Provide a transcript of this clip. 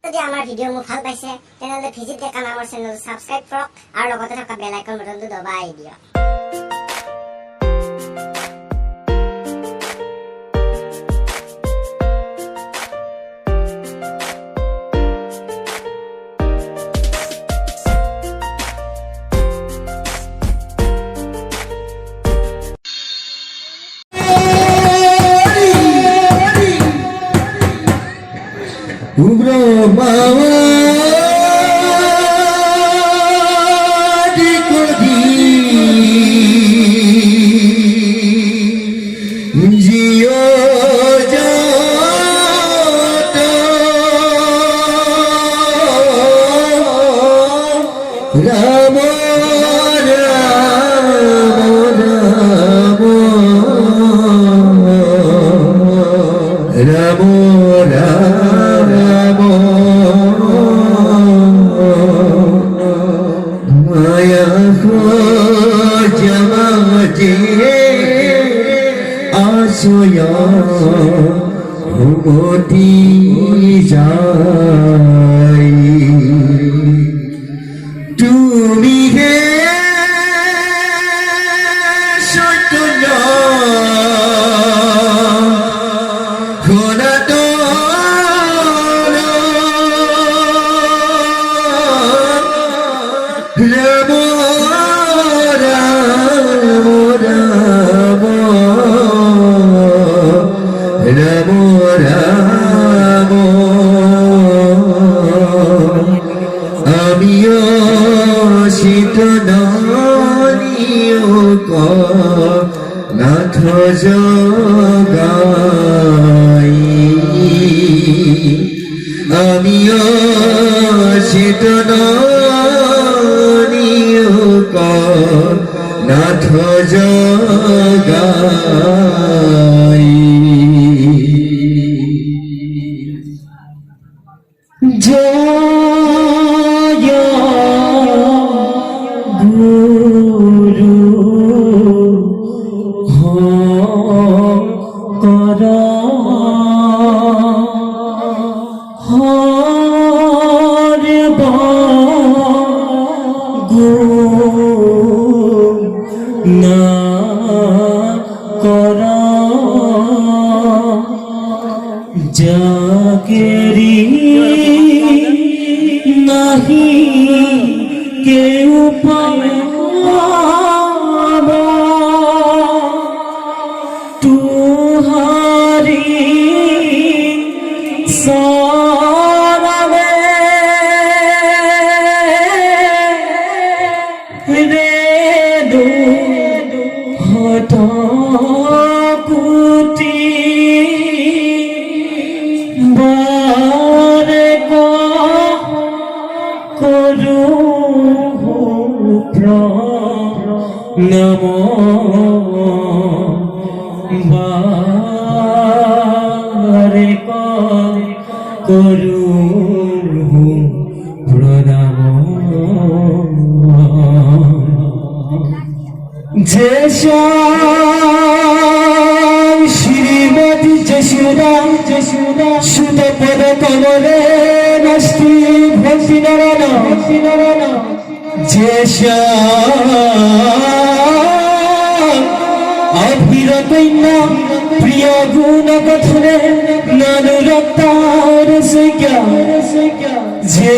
যদি আমাৰ ভিডিঅ' মোক ভাল পাইছে তেনেহ'লে ভিজিট ডেকা নামৰ চেনেলটো ছাবস্ক্ৰাইব কৰক আৰু লগতে থকা বেল আইকন বটনটো দবাই দিয়ক। উগ্র মাওয়াদি কদি জিও যাত রাম রাম রাম রাম মায়া জমাতে আসয়া ঘুমতি যাই তুমি হে সত্য রাম রাম রাম রাম আমিও শীতনীয় নাথ জগাই আমিও শীতনীয় নাথ জগাই জয় গুরু কর হরে না কর জাগেরি নাহি কেউ পাব তুহারি সরবে রে দু হত কুটি বারে করু প্রণাম বারে করু প্রণাম যে শ্রীমতী যশোদা সুত পদ কমলে নষ্টি ভক্তি নরণ যে অভিরতৈন্য প্রিয় গুণ কথনে নানুরতার যে